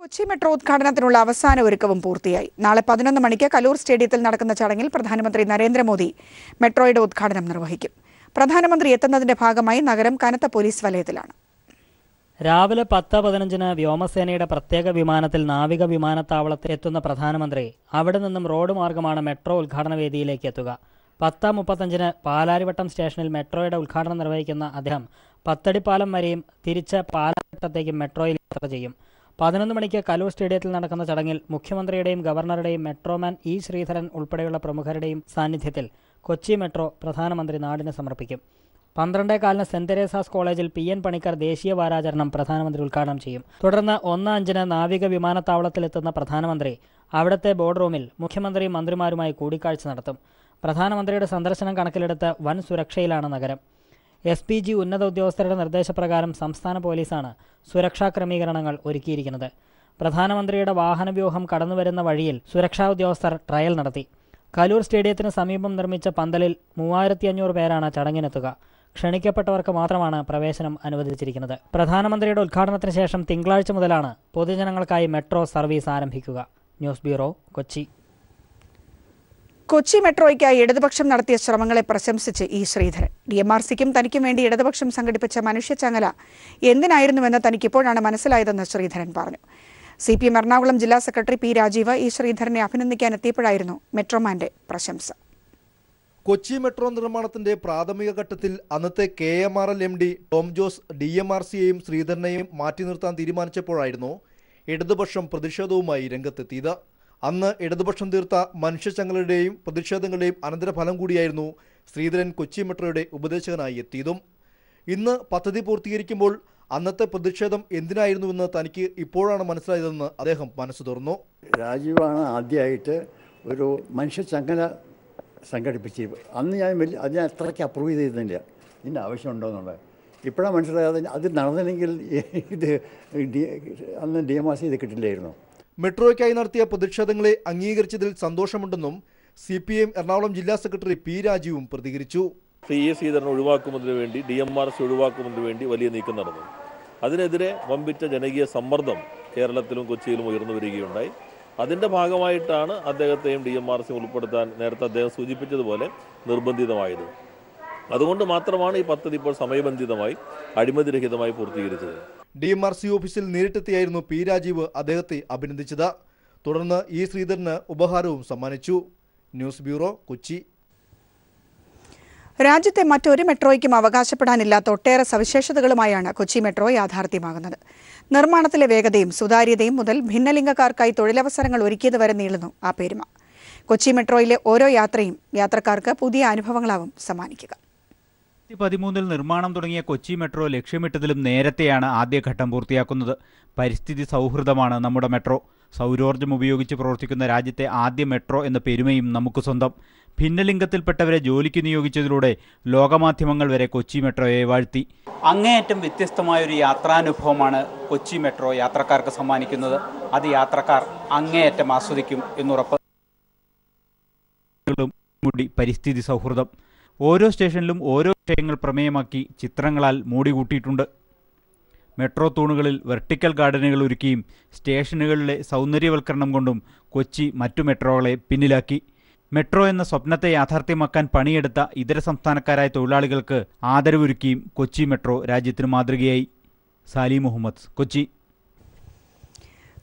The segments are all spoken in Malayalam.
കൊച്ചി മെട്രോ ഉദ്ഘാടനത്തിനുള്ള അവസാന ഒരുക്കവും പൂർത്തിയായി. നാളെ 11 മണിക്ക് കലൂർ സ്റ്റേഡിയത്തിൽ നടക്കുന്ന ചടങ്ങിൽ പ്രധാനമന്ത്രി നരേന്ദ്രമോദി മെട്രോയുടെ ഉദ്ഘാടനം നിർവഹിക്കും. പ്രധാനമന്ത്രി എത്തുന്നതിന്റെ ഭാഗമായി നഗരം കനത്ത പോലീസ് വലയത്തിലാണ്. രാവിലെ 10:15 വ്യോമസേനയുടെ പ്രത്യേക വിമാനത്തിൽ നാവിക വിമാനത്താവളത്തിൽ എത്തുന്ന പ്രധാനമന്ത്രി അവിടെ നിന്നും റോഡ് മാർഗമാണ് മെട്രോ ഉദ്ഘാടന വേദിയിലേക്ക് എത്തുക. 10:35 പാലാരിവട്ടം സ്റ്റേഷനിൽ മെട്രോയുടെ ഉദ്ഘാടനം നിർവഹിക്കുന്ന അദ്ദേഹം പത്തടിപ്പാലം വരെയും തിരിച്ച് പാലാരിവട്ടത്തേക്കും മെട്രോയിൽ യാത്ര ചെയ്യും. 11 മണിക്ക് കലൂർ സ്റ്റേഡിയത്തിൽ നടക്കുന്ന ചടങ്ങിൽ മുഖ്യമന്ത്രിയുടെയും ഗവർണറുടെയും മെട്രോമാൻ ഇ ശ്രീധരൻ ഉൾപ്പെടെയുള്ള പ്രമുഖരുടെയും സാന്നിധ്യത്തിൽ കൊച്ചി മെട്രോ പ്രധാനമന്ത്രി നാടിന് സമർപ്പിക്കും. 12:15 സെന്റ് തെരേസാസ് കോളേജിൽ PN പണിക്കർ ദേശീയ വാരാചരണം പ്രധാനമന്ത്രി ഉദ്ഘാടനം ചെയ്യും. തുടർന്ന് 1:05 നാവിക വിമാനത്താവളത്തിലെത്തുന്ന പ്രധാനമന്ത്രി അവിടുത്തെ ബോർഡ് റൂമിൽ മുഖ്യമന്ത്രിയും മന്ത്രിമാരുമായി കൂടിക്കാഴ്ച നടത്തും. പ്രധാനമന്ത്രിയുടെ സന്ദർശനം കണക്കിലെടുത്ത് വൻ സുരക്ഷയിലാണ് നഗരം. SPG ഉന്നത ഉദ്യോഗസ്ഥരുടെ നിർദ്ദേശപ്രകാരം സംസ്ഥാന പോലീസാണ് സുരക്ഷാ ക്രമീകരണങ്ങൾ ഒരുക്കിയിരിക്കുന്നത്. പ്രധാനമന്ത്രിയുടെ വാഹനവ്യൂഹം കടന്നുവരുന്ന വഴിയിൽ സുരക്ഷാ ഉദ്യോഗസ്ഥർ ട്രയൽ നടത്തി. കലൂർ സ്റ്റേഡിയത്തിന് സമീപം നിർമ്മിച്ച പന്തലിൽ 3500 പേരാണ് ചടങ്ങിനെത്തുക. ക്ഷണിക്കപ്പെട്ടവർക്ക് മാത്രമാണ് പ്രവേശനം അനുവദിച്ചിരിക്കുന്നത്. പ്രധാനമന്ത്രിയുടെ ഉദ്ഘാടനത്തിന് ശേഷം തിങ്കളാഴ്ച മുതലാണ് പൊതുജനങ്ങൾക്കായി മെട്രോ സർവീസ് ആരംഭിക്കുക. News bureau, Kochi. കൊച്ചി മെട്രോയ്ക്കായി ഇടതുപക്ഷം നടത്തിയ ശ്രമങ്ങളെ പ്രശംസിച്ച് ഇ ശ്രീധരൻ. DMRCക്കും തനിക്കും വേണ്ടി ഇടതുപക്ഷം സംഘടിപ്പിച്ച മനുഷ്യച്ചങ്ങല എന്തിനായിരുന്നുവെന്ന് തനിക്കിപ്പോഴാണ് മനസ്സിലായതെന്ന് ശ്രീധരൻ പറഞ്ഞു. CPM എറണാകുളം ജില്ലാ സെക്രട്ടറി P. രാജീവ് ഇ ശ്രീധരനെ അഭിനന്ദിക്കാനെത്തിയപ്പോഴായിരുന്നു മെട്രോമാന്റെ പ്രശംസ. കൊച്ചി മെട്രോ നിർമ്മാണത്തിന്റെ പ്രാഥമിക ഘട്ടത്തിൽ അന്നത്തെ KMRL MD ടോം ജോസ് DMRCയെയും ശ്രീധരനെയും മാറ്റി നിർത്താൻ തീരുമാനിച്ചപ്പോഴായിരുന്നു ഇടതുപക്ഷം പ്രതിഷേധവുമായി രംഗത്തെത്തിയത്. അന്ന് ഇടതുപക്ഷം തീർത്ത മനുഷ്യച്ചങ്ങലയുടെയും പ്രതിഷേധങ്ങളുടെയും അനന്തരഫലം കൂടിയായിരുന്നു ശ്രീധരൻ കൊച്ചി മെട്രോയുടെ ഉപദേശകനായി എത്തിയതും. ഇന്ന് പദ്ധതി പൂർത്തീകരിക്കുമ്പോൾ അന്നത്തെ പ്രതിഷേധം എന്തിനായിരുന്നുവെന്ന് തനിക്ക് ഇപ്പോഴാണ് മനസ്സിലായതെന്ന് അദ്ദേഹം മനസ്സ് തുറന്നു. രാജീവാണ് ആദ്യമായിട്ട് ഒരു മനുഷ്യച്ചങ്ങല സംഘടിപ്പിച്ച്. അന്ന് ഞാൻ അത്രയ്ക്ക് അപ്രൂവ് ചെയ്തിരുന്നില്ല, ഇതിൻ്റെ ആവശ്യമുണ്ടോ എന്നുള്ളത്. ഇപ്പോഴാണ് മനസ്സിലായത് അത് നടന്നില്ലെങ്കിൽ ഇത് അന്ന് DMRC ഇത് കിട്ടില്ലായിരുന്നു. മെട്രോയ്ക്കായി നടത്തിയ പ്രതിഷേധങ്ങളെ അംഗീകരിച്ചതിൽ സന്തോഷമുണ്ടെന്നും CPM എറണാകുളം ജില്ലാ സെക്രട്ടറി P. രാജീവും പ്രതികരിച്ചു. ശ്രീധരൻ ഒഴിവാക്കുന്നതിന് വേണ്ടി DMRC ഒഴിവാക്കുന്നതിന് വേണ്ടി വലിയ നീക്കം നടന്നു. അതിനെതിരെ വമ്പിച്ച ജനകീയ സമ്മർദ്ദം കേരളത്തിലും കൊച്ചിയിലും ഉയർന്നു വരികയുണ്ടായി. അതിൻ്റെ ഭാഗമായിട്ടാണ് അദ്ദേഹത്തെയും DMRC ഉൾപ്പെടുത്താൻ നേരത്തെ അദ്ദേഹം സൂചിപ്പിച്ചതുപോലെ നിർബന്ധിതമായത്. അതുകൊണ്ട് മാത്രമാണ് ഈ പദ്ധതി ഇപ്പോൾ സമയബന്ധിതമായി അഴിമതിരഹിതമായി പൂർത്തീകരിച്ചത്. DMRC ഓഫീസിൽ നേരിട്ടെത്തിയായിരുന്നു P. രാജീവ് അദ്ദേഹത്തെ അഭിനന്ദിച്ചത്. തുടർന്ന് ഇ ശ്രീധരന് ഉപഹാരവും സമ്മാനിച്ചു. News bureau, Kochi. രാജ്യത്തെ മറ്റൊരു മെട്രോയ്ക്കും അവകാശപ്പെടാനില്ലാത്ത ഒട്ടേറെ സവിശേഷതകളുമായാണ് കൊച്ചി മെട്രോ യാഥാർത്ഥ്യമാകുന്നത്. നിർമ്മാണത്തിലെ വേഗതയും സുതാര്യതയും മുതൽ ഭിന്നലിംഗക്കാർക്കായി തൊഴിലവസരങ്ങൾ ഒരുക്കിയതുവരെ നീളുന്നു ആ പെരുമ. കൊച്ചി മെട്രോയിലെ ഓരോ യാത്രയും യാത്രക്കാർക്ക് പുതിയ അനുഭവങ്ങളാവും സമ്മാനിക്കുക. 2013 നിർമ്മാണം തുടങ്ങിയ കൊച്ചി മെട്രോ ലക്ഷ്യമിട്ടതിലും നേരത്തെയാണ് ആദ്യഘട്ടം പൂർത്തിയാക്കുന്നത്. പരിസ്ഥിതി സൗഹൃദമാണ് നമ്മുടെ മെട്രോ. സൗരോർജ്ജം ഉപയോഗിച്ച് പ്രവർത്തിക്കുന്ന രാജ്യത്തെ ആദ്യ മെട്രോ എന്ന പെരുമയും നമുക്ക് സ്വന്തം. ഭിന്നലിംഗത്തിൽപ്പെട്ടവരെ ജോലിക്ക് നിയോഗിച്ചതിലൂടെ ലോകമാധ്യമങ്ങൾ വരെ കൊച്ചി മെട്രോയെ വാഴ്ത്തി. അങ്ങേയറ്റം വ്യത്യസ്തമായൊരു യാത്രാനുഭവമാണ് കൊച്ചി മെട്രോ യാത്രക്കാർക്ക് സമ്മാനിക്കുന്നത്. അത് യാത്രക്കാർ അങ്ങേയറ്റം ആസ്വദിക്കും എന്നുറപ്പ്. പരിസ്ഥിതി സൗഹൃദം. ഓരോ സ്റ്റേഷനിലും ഓരോ വിഷയങ്ങൾ പ്രമേയമാക്കി ചിത്രങ്ങളാൽ മൂടികൂട്ടിയിട്ടുണ്ട്. മെട്രോ തൂണുകളിൽ വെർട്ടിക്കൽ ഗാർഡനുകൾ ഒരുക്കിയും സ്റ്റേഷനുകളിലെ സൗന്ദര്യവൽക്കരണം കൊണ്ടും കൊച്ചി മറ്റു മെട്രോകളെ പിന്നിലാക്കി. മെട്രോ എന്ന സ്വപ്നത്തെ യാഥാർത്ഥ്യമാക്കാൻ പണിയെടുത്ത ഇതര സംസ്ഥാനക്കാരായ തൊഴിലാളികൾക്ക് ആദരവൊരുക്കിയും കൊച്ചി മെട്രോ രാജ്യത്തിന് മാതൃകയായി. സാലി മുഹമ്മദ്, കൊച്ചി.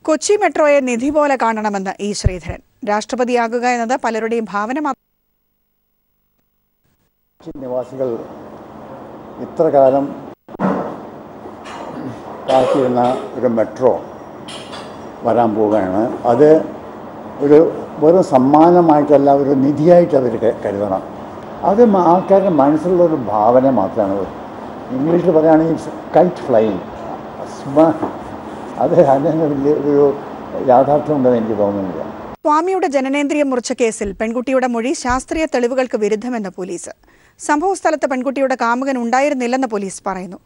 കൊച്ചി മെട്രോയെ നിധി പോലെ കാണണമെന്ന് ഇ ശ്രീധരൻ. രാഷ്ട്രപതിയാകുക എന്നത് പലരുടെയും ഭാവന മാത്രം. നിവാസികൾ ഇത്ര കാലം കാത്തിരുന്ന ഒരു മെട്രോ വരാൻ പോവുകയാണ്. അത് ഒരു വെറും സമ്മാനമായിട്ടല്ല, ഒരു നിധിയായിട്ട് അവർ കരുതണം. അത് ആൾക്കാരുടെ മനസ്സിലുള്ളൊരു ഭാവന മാത്രമാണ്. ഇംഗ്ലീഷിൽ പറയുകയാണെങ്കിൽ കൈറ്റ് ഫ്ലൈയിങ്. അതിന് വലിയ ഒരു യാഥാർത്ഥ്യമുണ്ടെന്ന് എനിക്ക് തോന്നുന്നില്ല. സ്വാമിയുടെ ജനനേന്ദ്രിയം മുറിച്ച കേസിൽ പെൺകുട്ടിയുടെ മൊഴി ശാസ്ത്രീയ തെളിവുകൾക്ക് വിരുദ്ധമെന്ന് പോലീസ്. സംഭവസ്ഥലത്ത് പെൺകുട്ടിയുടെ കാമുകൻ ഉണ്ടായിരുന്നില്ലെന്ന് പോലീസ് പറയുന്നു.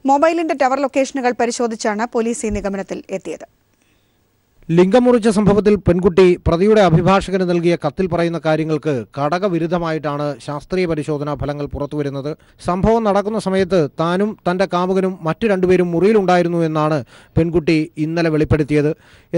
മൊബൈലിന്റെ ടവർ ലൊക്കേഷനുകൾ പരിശോധിച്ചാണ് പോലീസ് ഈ നിഗമനത്തിൽ എത്തിയത്. ലിംഗം മുറിച്ച സംഭവത്തിൽ പെൺകുട്ടി പ്രതിയുടെ അഭിഭാഷകന് നൽകിയ കത്തിൽ പറയുന്ന കാര്യങ്ങൾക്ക് ഘടകവിരുദ്ധമായിട്ടാണ് ശാസ്ത്രീയ പരിശോധനാ ഫലങ്ങൾ പുറത്തുവരുന്നത്. സംഭവം നടക്കുന്ന സമയത്ത് താനും തന്റെ കാമുകനും മറ്റു രണ്ടുപേരും മുറിയിലുണ്ടായിരുന്നു എന്നാണ് പെൺകുട്ടി ഇന്നലെ വെളിപ്പെടുത്തിയത്.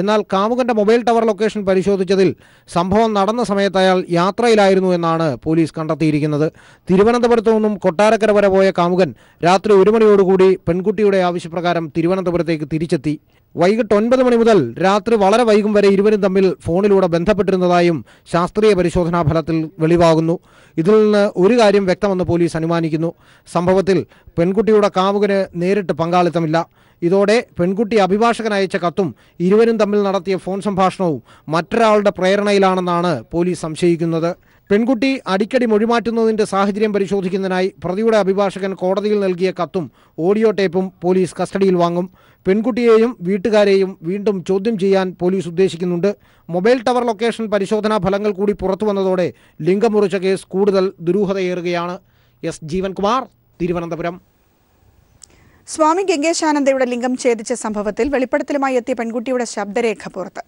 എന്നാൽ കാമുകന്റെ മൊബൈൽ ടവർ ലൊക്കേഷൻ പരിശോധിച്ചതിൽ സംഭവം നടന്ന സമയത്ത് അയാൾ യാത്രയിലായിരുന്നു എന്നാണ് പോലീസ് കണ്ടെത്തിയിരിക്കുന്നത്. തിരുവനന്തപുരത്തു നിന്നും കൊട്ടാരക്കര വരെ പോയ കാമുകൻ രാത്രി 1 മണിയോടുകൂടി പെൺകുട്ടിയുടെ ആവശ്യപ്രകാരം തിരുവനന്തപുരത്തേക്ക് തിരിച്ചെത്തി. വൈകിട്ട് 9 മണി മുതൽ രാത്രി വളരെ വൈകും വരെ ഇരുവരും തമ്മിൽ ഫോണിലൂടെ ബന്ധപ്പെട്ടിരുന്നതായും ശാസ്ത്രീയ പരിശോധനാ ഫലത്തിൽ വെളിവാകുന്നു. ഇതിൽ നിന്ന് ഒരു കാര്യം വ്യക്തമെന്ന് പോലീസ് അനുമാനിക്കുന്നു. സംഭവത്തിൽ പെൺകുട്ടിയുടെ കാമുകന് നേരിട്ട് പങ്കാളിത്തമില്ല. ഇതോടെ പെൺകുട്ടി അഭിഭാഷകൻ അയച്ച കത്തും ഇരുവരും തമ്മിൽ നടത്തിയ ഫോൺ സംഭാഷണവും മറ്റൊരാളുടെ പ്രേരണയിലാണെന്നാണ് പോലീസ് സംശയിക്കുന്നത്. പെൺകുട്ടി അടിക്കടി മൊഴിമാറ്റുന്നതിന്റെ സാഹചര്യം പരിശോധിക്കുന്നതിനായി പ്രതിയുടെ അഭിഭാഷകൻ കോടതിയിൽ നൽകിയ കത്തും ഓഡിയോ ടേപ്പും പോലീസ് കസ്റ്റഡിയിൽ വാങ്ങും. പെൺകുട്ടിയെയും വീട്ടുകാരെയും വീണ്ടും ചോദ്യം ചെയ്യാൻ പോലീസ് ഉദ്ദേശിക്കുന്നുണ്ട്. മൊബൈൽ ടവർ ലൊക്കേഷൻ പരിശോധനാ ഫലങ്ങൾ കൂടി പുറത്തുവന്നതോടെ ലിംഗം മുറിച്ച കേസ് കൂടുതൽ ദുരൂഹതയേറുകയാണ്. എസ് ജീവൻകുമാർ, തിരുവനന്തപുരം. സ്വാമി ഗംഗേശാനന്ദയുടെ ലിംഗം ഛേദിച്ച സംഭവത്തിൽ വെളിപ്പെടുത്തലുമായി എത്തിയ പെൺകുട്ടിയുടെ ശബ്ദരേഖ പുറത്ത്.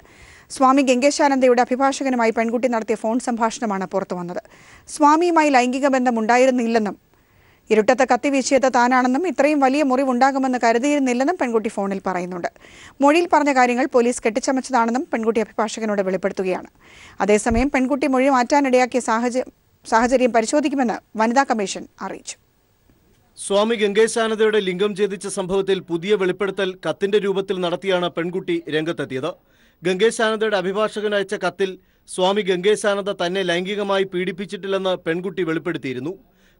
സ്വാമി ഗംഗേശാനന്ദയുടെ അഭിഭാഷകനുമായി പെൺകുട്ടി നടത്തിയ ഫോൺ സംഭാഷണമാണ് പുറത്തുവന്നത്. സ്വാമിയുമായി ലൈംഗിക ബന്ധം ഉണ്ടായിരുന്നില്ലെന്നും ഇരുട്ടത്ത് കത്തിവീശിയത് താനാണെന്നും ഇത്രയും വലിയ മുറിവുണ്ടാകുമെന്ന് കരുതിയിരുന്നില്ലെന്നും പെൺകുട്ടി ഫോണിൽ പറയുന്നുണ്ട്. മൊഴിയിൽ പറഞ്ഞ കാര്യങ്ങൾ പോലീസ് കെട്ടിച്ചമച്ചതാണെന്നും പെൺകുട്ടി അഭിഭാഷകനോട് വെളിപ്പെടുത്തുകയാണ്. അതേസമയം പെൺകുട്ടി മൊഴി മാറ്റാനിടയാക്കിയ സാഹചര്യം പരിശോധിക്കുമെന്ന് വനിതാ കമ്മീഷൻ അറിയിച്ചു. സ്വാമി ഗംഗേശാനന്ദയുടെ ലിംഗം ഛേദിച്ച സംഭവത്തിൽ പുതിയ വെളിപ്പെടുത്തൽ കത്തിന്റെ രൂപത്തിൽ നടത്തിയാണ് പെൺകുട്ടി രംഗത്തെത്തിയത്. ഗംഗേശാനന്ദയുടെ അഭിഭാഷകൻ അയച്ച കത്തിൽ സ്വാമി ഗംഗേശാനന്ദ തന്നെ ലൈംഗികമായി പീഡിപ്പിച്ചിട്ടില്ലെന്ന് പെൺകുട്ടി വെളിപ്പെടുത്തിയിരുന്നു.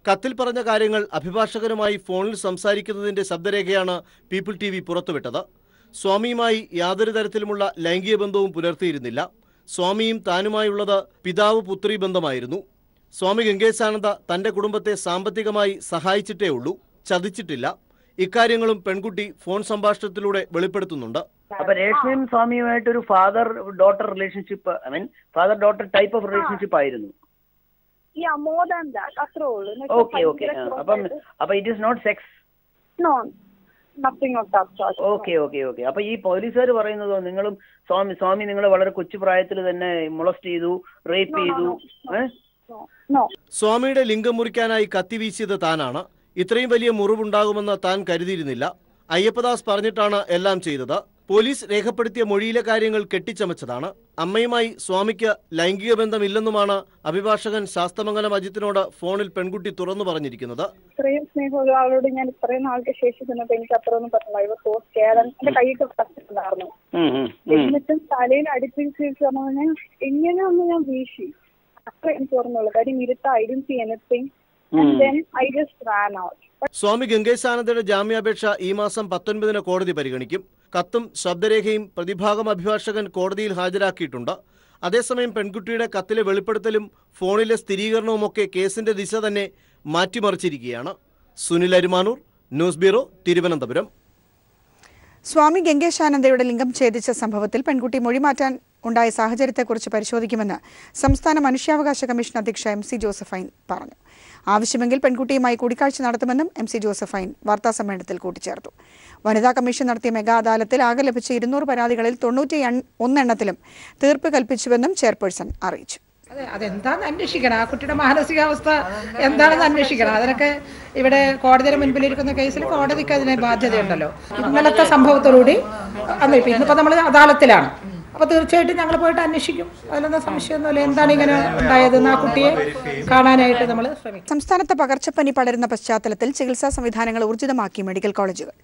കത്തിൽ പറഞ്ഞ കാര്യങ്ങൾ അഭിഭാഷകനുമായി ഫോണിൽ സംസാരിക്കുന്നതിന്റെ ശബ്ദരേഖയാണ് പീപ്പിൾ TV പുറത്തുവിട്ടത്. സ്വാമിയുമായി യാതൊരു തരത്തിലുമുള്ള ലൈംഗിക ബന്ധവും പുലർത്തിയിരുന്നില്ല. സ്വാമിയും താനുമായുള്ളത് പിതാവ് പുത്രി ബന്ധമായിരുന്നു. സ്വാമി ഗംഗേശാനന്ദ തന്റെ കുടുംബത്തെ സാമ്പത്തികമായി സഹായിച്ചിട്ടേ ഉള്ളൂ, ചതിച്ചിട്ടില്ല. ഇക്കാര്യങ്ങളും പെൺകുട്ടി ഫോൺ സംഭാഷണത്തിലൂടെ വെളിപ്പെടുത്തുന്നുണ്ട്. അപ്പൊ രേഷ്മയും സ്വാമിയുമായിട്ട് ഒരു father daughter relationship, father daughter type of relationship ആയിരുന്നു. അപ്പൊ ഇറ്റ് ഈസ് നോട്ട് സെക്സ്. അപ്പൊ ഈ പോലീസുകാർ പറയുന്നതോ നിങ്ങളും സ്വാമി നിങ്ങൾ വളരെ കൊച്ചു പ്രായത്തിൽ തന്നെ മൊളസ്റ്റ് ചെയ്തു, റേപ്പ് ചെയ്തു. സ്വാമിയുടെ ലിംഗം മുറിക്കാനായി കത്തിവീശിയത് താനാണ്. ഇത്രയും വലിയ മുറിവുണ്ടാകുമെന്ന് താൻ കരുതിയിരുന്നില്ല. അയ്യപ്പദാസ് പറഞ്ഞിട്ടാണ് എല്ലാം ചെയ്തത്. പോലീസ് രേഖപ്പെടുത്തിയ മൊഴിയിലെ കാര്യങ്ങൾ കെട്ടിച്ചമച്ചതാണ്. അമ്മയുമായി സ്വാമിക്ക് ലൈംഗിക ബന്ധമില്ലെന്നുമാണ് അഭിഭാഷകൻ ശാസ്തമംഗലം അജിത്തിനോട് ഫോണിൽ പെൺകുട്ടി തുറന്നു പറഞ്ഞിരിക്കുന്നത്. ഇത്രയും സ്നേഹമുള്ള ആളോട് ഞാൻ ഇത്രയും നാൾക്ക് ശേഷം ചെന്നപ്പോ എനിക്ക് അത്രയൊന്നും പറ്റില്ല. എന്റെ കൈയൊക്കെ പറ്റിട്ടുണ്ടായിരുന്നു. എന്നിട്ടും തലയിൽ അടുപ്പിച്ച് എങ്ങനെയൊന്ന് ഞാൻ വീശി അത്ര എനിക്ക് ഓർമ്മയുള്ളൂ. കാര്യം ഇരുട്ട I didn't see anything and then I just ran out. Swami ഗംഗേശാനന്ദയുടെ ജാമ്യാപേക്ഷ ഈ മാസം 19-ന് കോടതി പരിഗണിക്കും. കത്തും ശബ്ദരേഖയും പ്രതിഭാഗം അഭിഭാഷകൻ കോടതിയിൽ ഹാജരാക്കിയിട്ടുണ്ട്. അതേസമയം പെൺകുട്ടിയുടെ കത്തിലെ വെളിപ്പെടുത്തലും ഫോണിലെ സ്ഥിരീകരണവുമൊക്കെ കേസിന്റെ ദിശ തന്നെ മാറ്റിമറിച്ചിരിക്കുകയാണ്. Sunil Arimanoor, news bureau, Thiruvananthapuram. സ്വാമി ഗംഗേശാനന്ദയുടെ ലിംഗം ഛേദിച്ച സംഭവത്തിൽ പെൺകുട്ടി മൊഴിമാറ്റാൻ ഉണ്ടായ സാഹചര്യത്തെക്കുറിച്ച് പരിശോധിക്കുമെന്ന് സംസ്ഥാന മനുഷ്യാവകാശ കമ്മീഷൻ അധ്യക്ഷ MC ജോസഫൈൻ പറഞ്ഞു. ആവശ്യമെങ്കിൽ പെൺകുട്ടിയുമായി കൂടിക്കാഴ്ച നടത്തുമെന്നും MC ജോസഫൈൻ വാർത്താസമ്മേളനത്തിൽ കൂട്ടിച്ചേർത്തു. വനിതാ കമ്മീഷൻ നടത്തിയ മെഗാ അദാലത്തിൽ ആകെ ലഭിച്ച 200 പരാതികളിൽ 91 എണ്ണത്തിലും തീർപ്പ് കൽപ്പിച്ചുവെന്നും ചെയർപേഴ്സൺ അറിയിച്ചു. അതെന്താണെന്ന് അന്വേഷിക്കണം. ആ കുട്ടിയുടെ മാനസികാവസ്ഥ എന്താണെന്ന് അന്വേഷിക്കണം. അതിനൊക്കെ ഇവിടെ കോടതിയുടെ മുൻപിലിരിക്കുന്ന കേസിൽ കോടതിക്ക് അതിന് ബാധ്യതയുണ്ടല്ലോ. ഇന്നലത്തെ സംഭവത്തോടുകൂടി ഇന്നിപ്പോൾ നമ്മൾ അദാലത്തിലാണ്. അപ്പോൾ തീർച്ചയായിട്ടും ഞങ്ങൾ പോയിട്ട് അന്വേഷിക്കും. അതിലൊന്നും സംശയമൊന്നുമില്ല. എന്താണ് ഇങ്ങനെ ഉണ്ടായതെന്ന് ആ കുട്ടിയെ കാണാനായിട്ട് നമ്മൾ ശ്രമിക്കും. സംസ്ഥാനത്ത് പകർച്ചപ്പനി പടരുന്ന പശ്ചാത്തലത്തിൽ ചികിത്സാ സംവിധാനങ്ങൾ ഊർജിതമാക്കി മെഡിക്കൽ കോളേജുകൾ.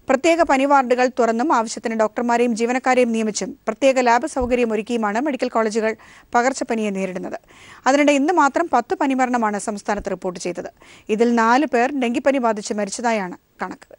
പ്രത്യേക പനി വാർഡുകൾ തുറന്നും ആവശ്യത്തിന് ഡോക്ടർമാരെയും ജീവനക്കാരെയും നിയമിച്ചും പ്രത്യേക ലാബ് സൗകര്യം ഒരുക്കിയുമാണ് മെഡിക്കൽ കോളേജുകൾ പകർച്ചപ്പനിയെ നേരിടുന്നത്. അതിനിടെ ഇന്ന് മാത്രം 10 പനിമരണമാണ് സംസ്ഥാനത്ത് റിപ്പോർട്ട് ചെയ്തത്. ഇതിൽ 4 പേർ ഡെങ്കിപ്പനി ബാധിച്ച് മരിച്ചതായാണ് കണക്ക്.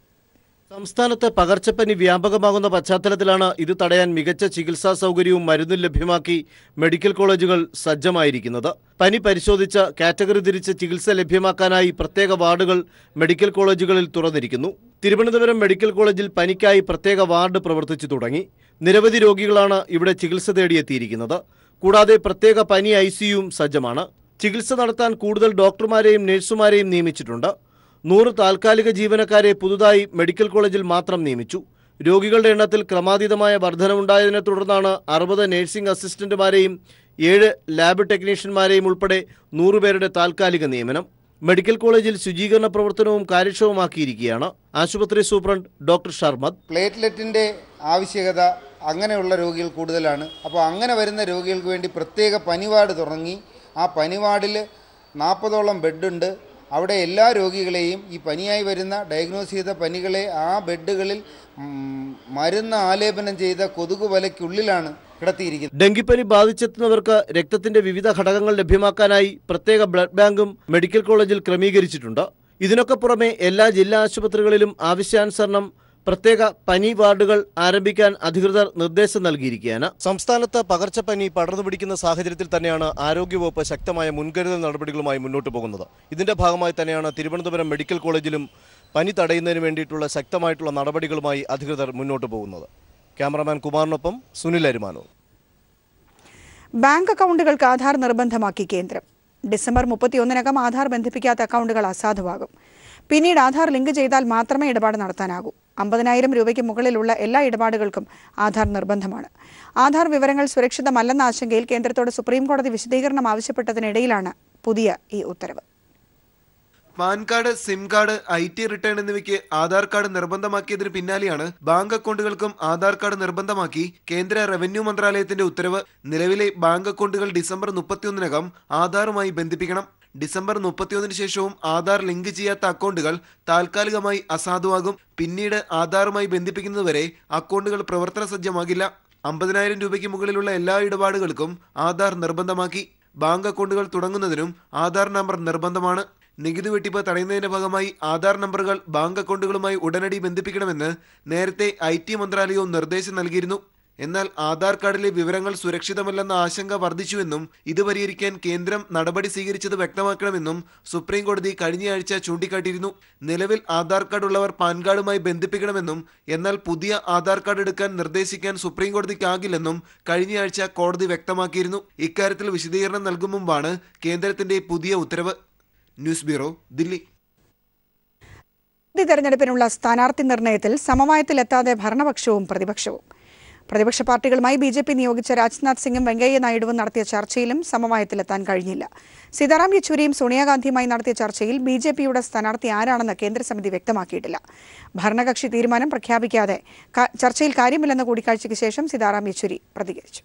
സംസ്ഥാനത്ത് പകർച്ചപ്പനി വ്യാപകമാകുന്ന പശ്ചാത്തലത്തിലാണ് ഇത് തടയാൻ മികച്ച ചികിത്സാ സൗകര്യവും മരുന്നും ലഭ്യമാക്കി മെഡിക്കൽ കോളേജുകൾ സജ്ജമായിരിക്കുന്നത്. പനി പരിശോധിച്ച് കാറ്റഗറി തിരിച്ച് ചികിത്സ ലഭ്യമാക്കാനായി പ്രത്യേക വാർഡുകൾ മെഡിക്കൽ കോളേജുകളിൽ തുറന്നിരിക്കുന്നു. തിരുവനന്തപുരം മെഡിക്കൽ കോളേജിൽ പനിക്കായി പ്രത്യേക വാർഡ് പ്രവർത്തിച്ചു തുടങ്ങി. നിരവധി രോഗികളാണ് ഇവിടെ ചികിത്സ തേടിയെത്തിയിരിക്കുന്നത്. കൂടാതെ പ്രത്യേക പനി ICUവും സജ്ജമാണ്. ചികിത്സ നടത്താൻ കൂടുതൽ ഡോക്ടർമാരെയും നഴ്സുമാരെയും നിയമിച്ചിട്ടുണ്ട്. 100 താൽക്കാലിക ജീവനക്കാരെ പുതുതായി മെഡിക്കൽ കോളേജിൽ മാത്രം നിയമിച്ചു. രോഗികളുടെ എണ്ണത്തിൽ ക്രമാതീതമായ വർധനവുണ്ടായതിനെ തുടർന്നാണ് 60 നഴ്സിംഗ് അസിസ്റ്റന്റുമാരെയും 7 ലാബ് ടെക്നീഷ്യന്മാരെയും ഉൾപ്പെടെ 100 പേരുടെ താൽക്കാലിക നിയമനം. മെഡിക്കൽ കോളേജിൽ ശുചീകരണ പ്രവർത്തനവും കാര്യക്ഷമമാക്കിയിരിക്കുകയാണ്. ആശുപത്രി സൂപ്രണ്ട് ഡോക്ടർ ഷർമദ്. പ്ലേറ്റ്ലെറ്റിൻ്റെ ആവശ്യകത അങ്ങനെയുള്ള രോഗികൾ കൂടുതലാണ്. അപ്പോൾ അങ്ങനെ വരുന്ന രോഗികൾക്ക് വേണ്ടി പ്രത്യേക പനി വാർഡ് തുടങ്ങി. ആ പനി വാർഡിൽ 40ഓളം ബെഡുണ്ട്. അവിടെ എല്ലാ രോഗികളെയും ഈ പനിയായി വരുന്ന ഡയഗ്നോസ് ചെയ്ത പനികളെ ആ ബെഡുകളിൽ മരുന്ന് ആലേപനം ചെയ്ത കൊതുക് വലയ്ക്കുള്ളിലാണ് കിടത്തിയിരിക്കുന്നത്. ഡെങ്കിപ്പനി ബാധിച്ചെത്തുന്നവർക്ക് രക്തത്തിന്റെ വിവിധ ഘടകങ്ങൾ ലഭ്യമാക്കാനായി പ്രത്യേക ബ്ലഡ് ബാങ്കും മെഡിക്കൽ കോളേജിൽ ക്രമീകരിച്ചിട്ടുണ്ട്. ഇതിനൊക്കെ പുറമെ എല്ലാ ജില്ലാ ആശുപത്രികളിലും ആവശ്യാനുസരണം പ്രത്യേക പനി വാർഡുകൾ ആരംഭിക്കാൻ അധികൃതർ നിർദ്ദേശം നൽകിയിരിക്കുകയാണ്. സംസ്ഥാനത്ത് പകർച്ചപ്പനി പടർന്നു പിടിക്കുന്ന സാഹചര്യത്തിൽ തന്നെയാണ് ആരോഗ്യവകുപ്പ് ശക്തമായ മുൻകരുതൽ നടപടികളുമായി മുന്നോട്ട് പോകുന്നത്. ഇതിന്റെ ഭാഗമായി തന്നെയാണ് തിരുവനന്തപുരം മെഡിക്കൽ കോളേജിലും പനി തടയുന്നതിന് വേണ്ടിയിട്ടുള്ള ശക്തമായിട്ടുള്ള നടപടികളുമായി അധികൃതർ മുന്നോട്ട് പോകുന്നത്. ക്യാമറമാൻ കുമാറിനൊപ്പം സുനിൽ അരുമാനോ. ബാങ്ക് അക്കൗണ്ടുകൾക്ക് ആധാർ നിർബന്ധമാക്കി കേന്ദ്രം. ഡിസംബർ 31-നകം ആധാർ ബന്ധിപ്പിക്കാത്ത അക്കൗണ്ടുകൾ അസാധുവാകും. പിന്നീട് ആധാർ ലിങ്ക് ചെയ്താൽ മാത്രമേ ഇടപാട് നടത്താനാകൂ. 50,000 രൂപയ്ക്ക് മുകളിലുള്ള എല്ലാ ഇടപാടുകൾക്കും ആധാർ നിർബന്ധമാണ്. ആധാർ വിവരങ്ങൾ സുരക്ഷിതമല്ലെന്ന ആശങ്കയിൽ കേന്ദ്രത്തോട് സുപ്രീംകോടതി വിശദീകരണം ആവശ്യപ്പെട്ടതിനിടയിലാണ് പുതിയ ഈ ഉത്തരവ്. Pan card, SIM card, IT return എന്നിവയ്ക്ക് ആധാർ കാർഡ് നിർബന്ധമാക്കിയതിന് പിന്നാലെയാണ് ബാങ്ക് അക്കൗണ്ടുകൾക്കും ആധാർ കാർഡ് നിർബന്ധമാക്കി കേന്ദ്ര റവന്യൂ മന്ത്രാലയത്തിന്റെ ഉത്തരവ്. നിലവിലെ ബാങ്ക് അക്കൗണ്ടുകൾ ഡിസംബർ 31-നകം ആധാറുമായി ബന്ധിപ്പിക്കണം. ഡിസംബർ 31-ന് ശേഷവും ആധാർ ലിങ്ക് ചെയ്യാത്ത അക്കൗണ്ടുകൾ താൽക്കാലികമായി അസാധുവാകും. പിന്നീട് ആധാറുമായി ബന്ധിപ്പിക്കുന്നതുവരെ അക്കൗണ്ടുകൾ പ്രവർത്തന സജ്ജമാകില്ല. 50,000 രൂപയ്ക്ക് മുകളിലുള്ള എല്ലാ ഇടപാടുകൾക്കും ആധാർ നിർബന്ധമാക്കി. ബാങ്ക് അക്കൗണ്ടുകൾ തുടങ്ങുന്നതിനും ആധാർ നമ്പർ നിർബന്ധമാണ്. നികുതി വെട്ടിപ്പ് തടയുന്നതിന്റെ ഭാഗമായി ആധാർ നമ്പറുകൾ ബാങ്ക് അക്കൗണ്ടുകളുമായി ഉടനടി ബന്ധിപ്പിക്കണമെന്ന് നേരത്തെ IT മന്ത്രാലയവും നിർദ്ദേശം നൽകിയിരുന്നു. എന്നാൽ ആധാർ കാർഡിലെ വിവരങ്ങൾ സുരക്ഷിതമല്ലെന്ന ആശങ്ക വർദ്ധിച്ചുവെന്നും ഇത് പരിഹരിക്കാൻ കേന്ദ്രം നടപടി സ്വീകരിച്ചത് വ്യക്തമാക്കണമെന്നും സുപ്രീംകോടതി കഴിഞ്ഞയാഴ്ച ചൂണ്ടിക്കാട്ടിയിരുന്നു. നിലവിൽ ആധാർ കാർഡ് ഉള്ളവർ പാൻ കാർഡുമായി ബന്ധിപ്പിക്കണമെന്നും എന്നാൽ പുതിയ ആധാർ കാർഡ് എടുക്കാൻ നിർദ്ദേശിക്കാൻ സുപ്രീംകോടതിക്കാകില്ലെന്നും കഴിഞ്ഞയാഴ്ച കോടതി വ്യക്തമാക്കിയിരുന്നു. ഇക്കാര്യത്തിൽ വിശദീകരണം നൽകും മുമ്പാണ് കേന്ദ്രത്തിന്റെ പുതിയ ഉത്തരവ്. News bureau, Delhi. തെരഞ്ഞെടുപ്പിനുള്ള സ്ഥാനാർത്ഥി നിർണയത്തിൽ സമവായത്തിലെത്താതെ ഭരണപക്ഷവും പ്രതിപക്ഷവും. പ്രതിപക്ഷ പാർട്ടികളുമായി BJP നിയോഗിച്ച രാജ്നാഥ് സിംഗും വെങ്കയ്യ നായിഡുവും നടത്തിയ ചർച്ചയിലും സമവായത്തിലെത്താൻ കഴിഞ്ഞില്ല. സീതാറാം യെച്ചൂരിയും സോണിയാഗാന്ധിയുമായി നടത്തിയ ചർച്ചയിൽ BJPയുടെ സ്ഥാനാർത്ഥി ആരാണെന്ന് കേന്ദ്രസമിതി വ്യക്തമാക്കിയിട്ടില്ല. ഭരണകക്ഷി തീരുമാനം പ്രഖ്യാപിക്കാതെ ചർച്ചയിൽ കാര്യമില്ലെന്ന കൂടിക്കാഴ്ചയ്ക്ക് ശേഷം സീതാറാം യെച്ചൂരി പ്രതികരിച്ചു.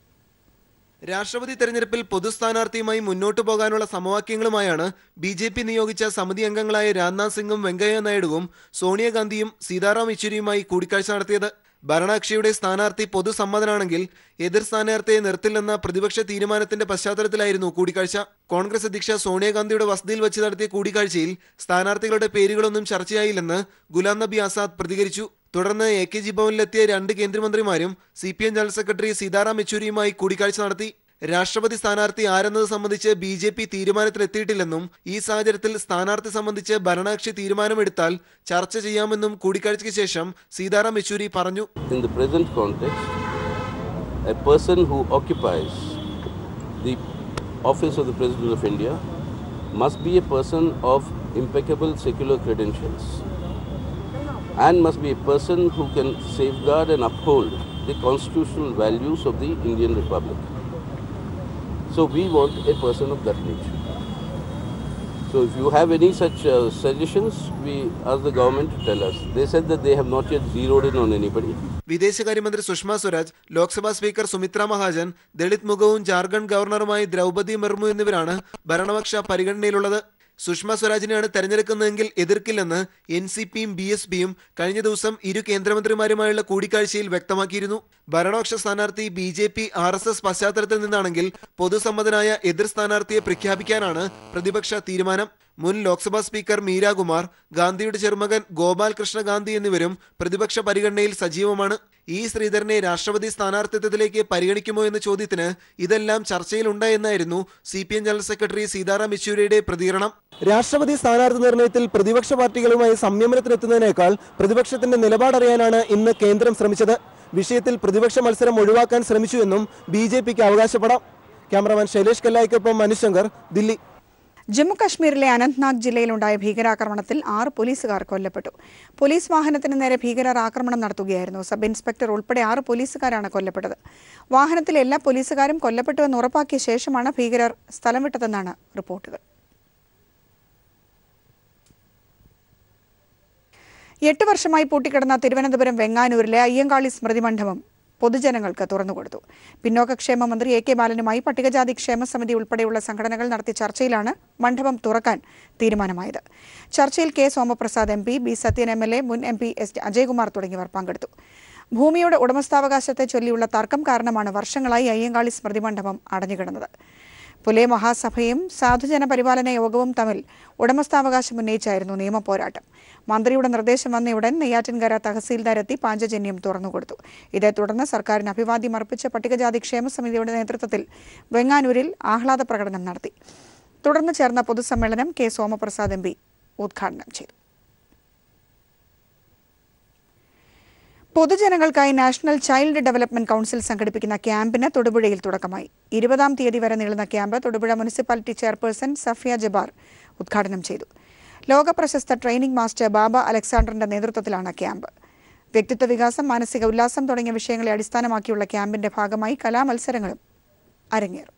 രാഷ്ട്രപതി തെരഞ്ഞെടുപ്പിൽ പൊതു സ്ഥാനാർത്ഥിയുമായി മുന്നോട്ടു പോകാനുള്ള സമവാക്യങ്ങളുമായാണ് BJP നിയോഗിച്ച സമിതി അംഗങ്ങളായ രാജ്നാഥ് സിംഗും വെങ്കയ്യ നായിഡുവും സോണിയാഗാന്ധിയും സീതാറാം യെച്ചൂരിയുമായി കൂടിക്കാഴ്ച നടത്തിയത്. ഭരണകക്ഷിയുടെ സ്ഥാനാർത്ഥി പൊതുസമ്മതനാണെങ്കിൽ എതിർ സ്ഥാനാർത്ഥിയെ നിർത്തില്ലെന്ന പ്രതിപക്ഷ തീരുമാനത്തിന്റെ പശ്ചാത്തലത്തിലായിരുന്നു കൂടിക്കാഴ്ച. കോൺഗ്രസ് അധ്യക്ഷ സോണിയാഗാന്ധിയുടെ വസതിയിൽ വെച്ച് നടത്തിയ കൂടിക്കാഴ്ചയിൽ സ്ഥാനാർത്ഥികളുടെ പേരുകളൊന്നും ചർച്ചയായില്ലെന്ന് ഗുലാം നബി ആസാദ് പ്രതികരിച്ചു. തുടർന്ന് AKG ഭവനിലെത്തിയ 2 കേന്ദ്രമന്ത്രിമാരും CPM ജനറൽ സെക്രട്ടറി സീതാറാം യെച്ചൂരിയുമായി കൂടിക്കാഴ്ച നടത്തി. രാഷ്ട്രപതി സ്ഥാനാർത്ഥി ആരെന്നത് സംബന്ധിച്ച് BJP തീരുമാനത്തിലെത്തിയിട്ടില്ലെന്നും ഈ സാഹചര്യത്തിൽ സ്ഥാനാർത്ഥി സംബന്ധിച്ച് ഭരണകക്ഷി തീരുമാനമെടുത്താൽ ചർച്ച ചെയ്യാമെന്നും കൂടിക്കാഴ്ചയ്ക്ക് ശേഷം സീതാറാം യെച്ചൂരി പറഞ്ഞു. In the present context, a person who occupies the office of the President of India must be a person of impeccable secular credentials and must be a person who can safeguard and uphold the constitutional values of the Indian Republic. So we want a person of that nature. So if you have any such suggestions, we ask the government to tell us. They said that they have not yet zeroed in on anybody. വിദേശകാര്യമന്ത്രി സുഷമ സ്വരാജ്, ലോക്സഭാ സ്പീക്കർ സുമിത്ര മഹാജൻ, ദളിത് മുഖവും ജാർഖണ്ഡ് ഗവർണറുമായി ദ്രൗപദി മുർമു എന്നിവരാണ് ഭരണപക്ഷ പരിഗണനയിലുള്ളത്. സുഷമ സ്വരാജിനെയാണ് തെരഞ്ഞെടുക്കുന്നതെങ്കിൽ എതിർക്കില്ലെന്ന് NCPയും BSPയും കഴിഞ്ഞ ദിവസം ഇരു കേന്ദ്രമന്ത്രിമാരുമായുള്ള കൂടിക്കാഴ്ചയിൽ വ്യക്തമാക്കിയിരുന്നു. ഭരണപക്ഷ സ്ഥാനാർത്ഥി BJP RSS പശ്ചാത്തലത്തിൽ നിന്നാണെങ്കിൽ പൊതുസമ്മതനായ എതിർ സ്ഥാനാർത്ഥിയെ പ്രഖ്യാപിക്കാനാണ് പ്രതിപക്ഷ തീരുമാനം. മുൻ ലോക്സഭാ സ്പീക്കർ മീരാകുമാർ, ഗാന്ധിയുടെ ചെറുമകൻ ഗോപാൽ കൃഷ്ണ ഗാന്ധി എന്നിവരും പ്രതിപക്ഷ പരിഗണനയിൽ സജീവമാണ്. E. ശ്രീധരനെ രാഷ്ട്രപതി സ്ഥാനാർത്ഥിത്വത്തിലേക്ക് പരിഗണിക്കുമോ എന്ന ചോദ്യത്തിന് ഇതെല്ലാം ചർച്ചയിലുണ്ടായെന്നായിരുന്നു CPM ജനറൽ സെക്രട്ടറി സീതാറാം യെച്ചൂരിയുടെ പ്രതികരണം. രാഷ്ട്രപതി സ്ഥാനാർത്ഥി നിർണയത്തിൽ പ്രതിപക്ഷ പാർട്ടികളുമായി സംയമനത്തിലെത്തുന്നതിനേക്കാൾ പ്രതിപക്ഷത്തിന്റെ നിലപാടറിയാനാണ് ഇന്ന് കേന്ദ്രം ശ്രമിച്ചത്. വിഷയത്തിൽ പ്രതിപക്ഷ മത്സരം ഒഴിവാക്കാൻ ശ്രമിച്ചുവെന്നും BJPക്ക് അവകാശപ്പെടാം. ക്യാമറമാൻ ശൈലേഷ് കല്ലായിക്കൊപ്പം മനുശങ്കർ, ദില്ലി. ജമ്മു കശ്മീരിലെ അനന്ത്നാഗ് ജില്ലയിലുണ്ടായ ഭീകരാക്രമണത്തിൽ 6 പോലീസുകാർ കൊല്ലപ്പെട്ടു. പോലീസ് വാഹനത്തിന് നേരെ ഭീകരർ ആക്രമണം നടത്തുകയായിരുന്നു. സബ് ഇൻസ്പെക്ടർ ഉൾപ്പെടെ 6 പോലീസുകാരാണ് കൊല്ലപ്പെട്ടത്. വാഹനത്തിലെ എല്ലാ പോലീസുകാരും കൊല്ലപ്പെട്ടുവെന്ന് ഉറപ്പാക്കിയ ശേഷമാണ് ഭീകരർ സ്ഥലം വിട്ടതെന്നാണ് റിപ്പോർട്ടുകൾ. 8 വർഷമായി പൂട്ടിക്കിടന്ന തിരുവനന്തപുരം വെങ്ങാനൂരിലെ അയ്യങ്കാളി സ്മൃതി മണ്ഡപം പൊതുജനങ്ങൾക്ക് തുറന്നുകൊടുത്തു. പിന്നോക്കക്ഷേമ മന്ത്രി A.K. ബാലനുമായി പട്ടികജാതി ക്ഷേമ സമിതി ഉൾപ്പെടെയുള്ള സംഘടനകൾ നടത്തിയ ചർച്ചയിലാണ് മണ്ഡപം തുറക്കാൻ തീരുമാനമായത്. ചർച്ചയിൽ K. Somaprasad MP, B. Sathyan MLA, മുൻ MP S. അജയ്കുമാർ തുടങ്ങിയവർ പങ്കെടുത്തു. ഭൂമിയുടെ ഉടമസ്ഥാവകാശത്തെ ചൊല്ലിയുള്ള തർക്കം കാരണമാണ് വർഷങ്ങളായി അയ്യങ്കാളി സ്മൃതി മണ്ഡപം അടഞ്ഞുകിടന്നത്. പുലേ മഹാസഭയും സാധുജന പരിപാലന യോഗവും തമ്മിൽ ഉടമസ്ഥാവകാശം ഉന്നയിച്ചായിരുന്നു നിയമപോരാട്ടം. മന്ത്രിയുടെ നിർദ്ദേശം വന്നയുടൻ നെയ്യാറ്റിൻകര തഹസീൽദാർ എത്തി പാഞ്ചജന്യം തുറന്നുകൊടുത്തു. ഇതേ തുടർന്ന് സർക്കാരിന് അഭിവാദ്യം അർപ്പിച്ച പട്ടികജാതി ക്ഷേമ സമിതിയുടെ നേതൃത്വത്തിൽ വെങ്ങാനൂരിൽ ആഹ്ലാദ പ്രകടനം നടത്തി. തുടർന്ന് ചേർന്ന പൊതുസമ്മേളനം K. സോമപ്രസാദ് MP ഉദ്ഘാടനം ചെയ്തു. പൊതുജനങ്ങൾക്കായി നാഷണൽ ചൈൽഡ് ഡെവലപ്മെന്റ് കൗൺസിൽ സംഘടിപ്പിക്കുന്ന ക്യാമ്പിന് തൊടുപുഴയിൽ തുടക്കമായി. 20-ാം തീയതി വരെ നീളുന്ന camp Thodupuzha municipality chairperson Safiya Jabbar ഉദ്ഘാടനം ചെയ്തു. ലോകപ്രശസ്ത ട്രെയിനിംഗ് മാസ്റ്റർ ബാബ അലക്സാണ്ടറിന്റെ നേതൃത്വത്തിലാണ് ക്യാമ്പ്. വ്യക്തിത്വ വികാസം, മാനസിക ഉല്ലാസം തുടങ്ങിയ വിഷയങ്ങളെ അടിസ്ഥാനമാക്കിയുള്ള ക്യാമ്പിന്റെ ഭാഗമായി കലാമത്സരങ്ങളും അരങ്ങേറും.